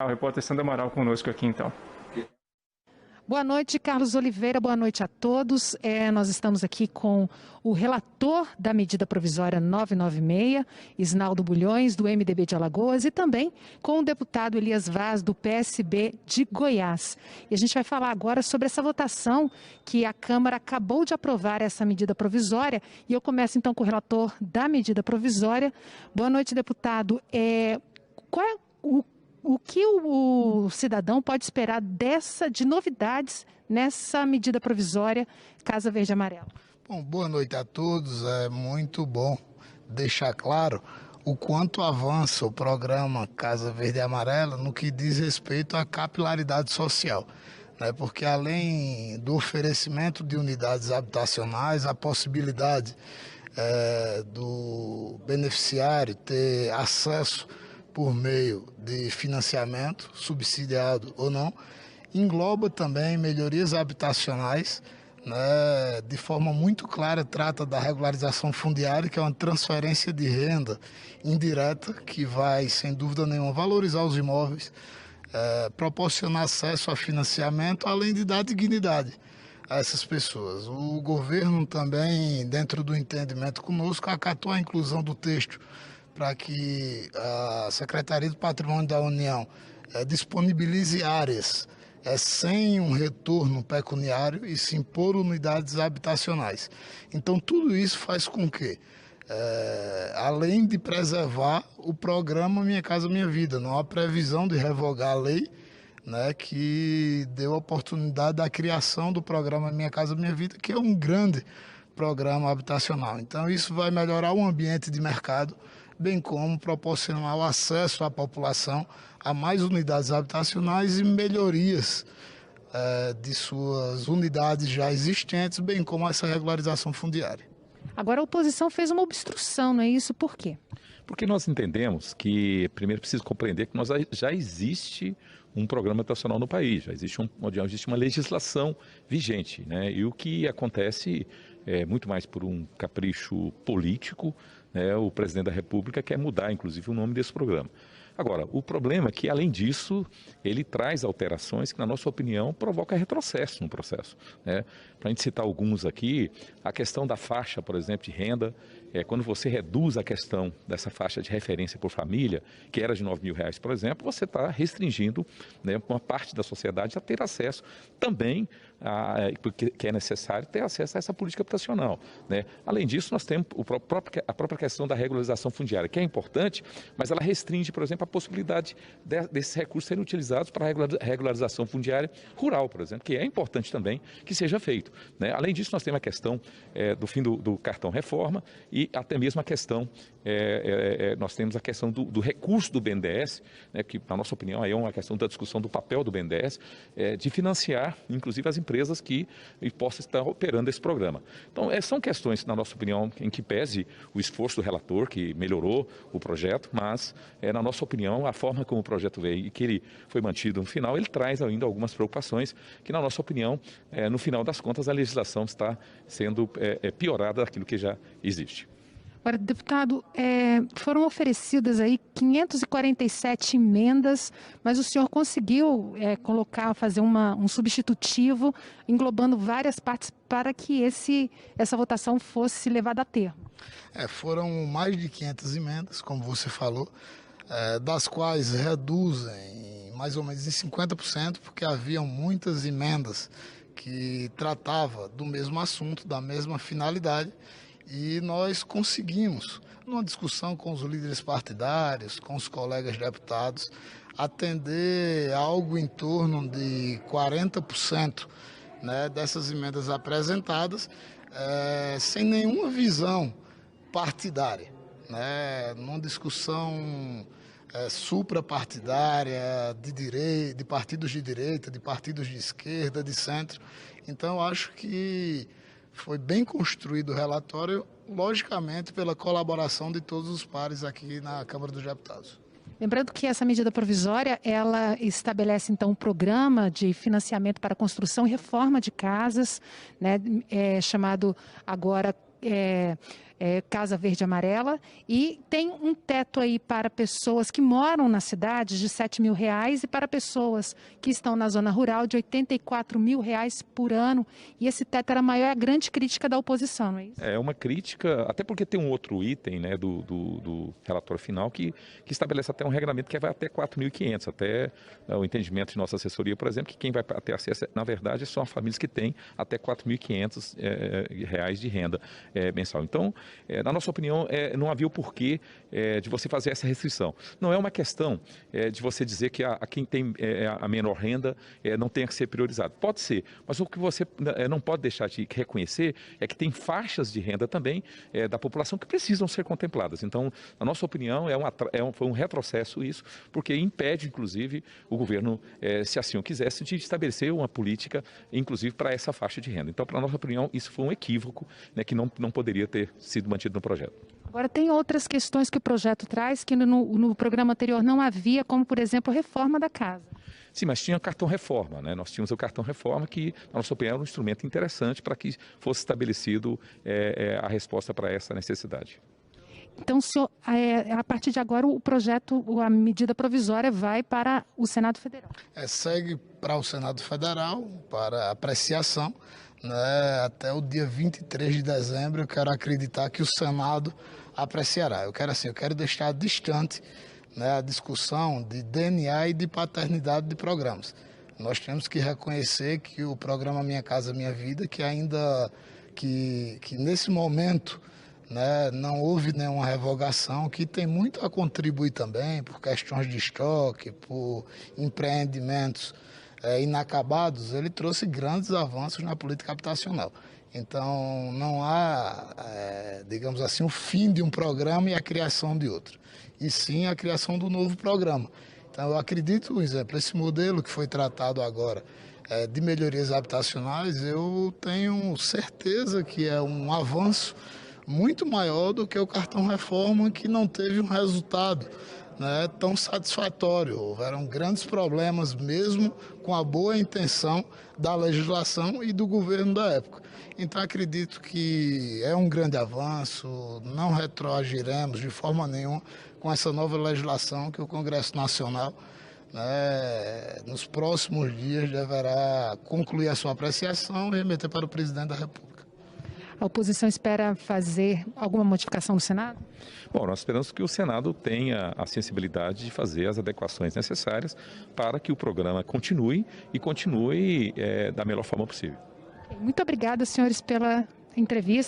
O repórter Sandra Amaral conosco aqui, então. Boa noite, Carlos Oliveira, boa noite a todos. Nós estamos aqui com o relator da medida provisória 996, Isnaldo Bulhões, do MDB de Alagoas, e também com o deputado Elias Vaz, do PSB de Goiás. E a gente vai falar agora sobre essa votação que a Câmara acabou de aprovar, essa medida provisória. E eu começo então com o relator da medida provisória. Boa noite, deputado. Qual é o que o cidadão pode esperar de novidades nessa medida provisória Casa Verde e Amarela? Bom, boa noite a todos. É muito bom deixar claro o quanto avança o programa Casa Verde e Amarela no que diz respeito à capilaridade social, né? Porque além do oferecimento de unidades habitacionais, a possibilidade do beneficiário ter acesso por meio de financiamento, subsidiado ou não, engloba também melhorias habitacionais, né, de forma muito clara, trata da regularização fundiária, que é uma transferência de renda indireta que vai, sem dúvida nenhuma, valorizar os imóveis, proporcionar acesso a financiamento, além de dar dignidade a essas pessoas. O governo também, dentro do entendimento conosco, acatou a inclusão do texto para que a Secretaria do Patrimônio da União disponibilize áreas sem um retorno pecuniário e sim por unidades habitacionais. Então, tudo isso faz com que, além de preservar o programa Minha Casa Minha Vida, não há previsão de revogar a lei, né, que deu a oportunidade da criação do programa Minha Casa Minha Vida, que é um grande programa habitacional. Então, isso vai melhorar o ambiente de mercado, bem como proporcionar o acesso à população a mais unidades habitacionais e melhorias de suas unidades já existentes, bem como essa regularização fundiária. Agora a oposição fez uma obstrução, não é isso? Por quê? Porque nós entendemos que, primeiro, preciso compreender que já existe um programa habitacional no país, já existe uma legislação vigente, né? E o que acontece é muito mais por um capricho político, né? O presidente da República quer mudar, inclusive, o nome desse programa. Agora, o problema é que, além disso, ele traz alterações que, na nossa opinião, provoca retrocesso no processo, né? Para a gente citar alguns aqui, a questão da faixa, por exemplo, de renda, quando você reduz a questão dessa faixa de referência por família, que era de R$ 9.000, por exemplo, você está restringindo, né, uma parte da sociedade a ter acesso também, porque é necessário ter acesso a essa política habitacional, né? Além disso, nós temos a própria questão da regularização fundiária, que é importante, mas ela restringe, por exemplo, a possibilidade desses recursos serem utilizados para a regularização fundiária rural, por exemplo, que é importante também que seja feito, né? Além disso, nós temos a questão do fim do cartão reforma e até mesmo a questão, nós temos a questão do recurso do BNDES, né, que, na nossa opinião, aí é uma questão da discussão do papel do BNDES, de financiar, inclusive, as empresas que possam estar operando esse programa. Então, são questões, na nossa opinião, em que pese o esforço do relator, que melhorou o projeto, mas, na nossa opinião, a forma como o projeto veio e que ele foi mantido no final, ele traz ainda algumas preocupações que, na nossa opinião, no final das contas, a legislação está sendo piorada daquilo que já existe. Agora, deputado, foram oferecidas aí 547 emendas, mas o senhor conseguiu fazer um substitutivo, englobando várias partes para que essa votação fosse levada a termo. Foram mais de 500 emendas, como você falou, das quais reduzem mais ou menos em 50%, porque haviam muitas emendas que tratavam do mesmo assunto, da mesma finalidade, e nós conseguimos, numa discussão com os líderes partidários, com os colegas deputados, atender algo em torno de 40%, né, dessas emendas apresentadas, sem nenhuma visão partidária, né, numa discussão suprapartidária, de partidos de direita, de partidos de esquerda, de centro. Então, acho que foi bem construído o relatório, logicamente pela colaboração de todos os pares aqui na Câmara dos Deputados. Lembrando que essa medida provisória, ela estabelece então um programa de financiamento para construção e reforma de casas, né, chamado agora Casa Verde e Amarela, e tem um teto aí para pessoas que moram na cidade de R$7.000 e para pessoas que estão na zona rural de R$84.000 por ano. E esse teto era maior, é a grande crítica da oposição, não é isso? É uma crítica, até porque tem um outro item, né, do relatório final que estabelece até um regulamento que vai até 4.500, até o entendimento de nossa assessoria, por exemplo, que quem vai ter acesso, na verdade, são as famílias que têm até R$4.500 reais de renda mensal. Então, na nossa opinião, não havia o porquê de você fazer essa restrição. Não é uma questão de você dizer que a quem tem a menor renda não tenha que ser priorizado. Pode ser, mas o que você não pode deixar de reconhecer é que tem faixas de renda também da população que precisam ser contempladas. Então, na nossa opinião, foi um retrocesso isso, porque impede, inclusive, o governo, se assim o quisesse, de estabelecer uma política, inclusive, para essa faixa de renda. Então, para a nossa opinião, isso foi um equívoco, né, que não poderia ter sido mantido no projeto. Agora, tem outras questões que o projeto traz que no programa anterior não havia, como, por exemplo, a reforma da casa. Sim, mas tinha o cartão reforma, né? Nós tínhamos o cartão reforma que, na nossa opinião, era um instrumento interessante para que fosse estabelecido a resposta para essa necessidade. Então, senhor, a partir de agora, o projeto, a medida provisória vai para o Senado Federal. Segue para o Senado Federal, para apreciação, né, até o dia 23 de dezembro. Eu quero acreditar que o Senado apreciará. Eu quero deixar distante, né, a discussão de DNA e de paternidade de programas. Nós temos que reconhecer que o programa Minha Casa Minha Vida, que nesse momento, né, não houve nenhuma revogação, que tem muito a contribuir também por questões de estoque, por empreendimentos inacabados. Ele trouxe grandes avanços na política habitacional. Então, não há, digamos assim, o fim de um programa e a criação de outro, e sim a criação do novo programa. Então, eu acredito, por exemplo, esse modelo que foi tratado agora de melhorias habitacionais, eu tenho certeza que é um avanço muito maior do que o cartão reforma, que não teve um resultado, né, tão satisfatório. Houveram grandes problemas mesmo com a boa intenção da legislação e do governo da época. Então acredito que é um grande avanço, não retroagiremos de forma nenhuma com essa nova legislação que o Congresso Nacional, né, nos próximos dias deverá concluir a sua apreciação e remeter para o presidente da República. A oposição espera fazer alguma modificação no Senado? Bom, nós esperamos que o Senado tenha a sensibilidade de fazer as adequações necessárias para que o programa continue da melhor forma possível. Muito obrigada, senhores, pela entrevista.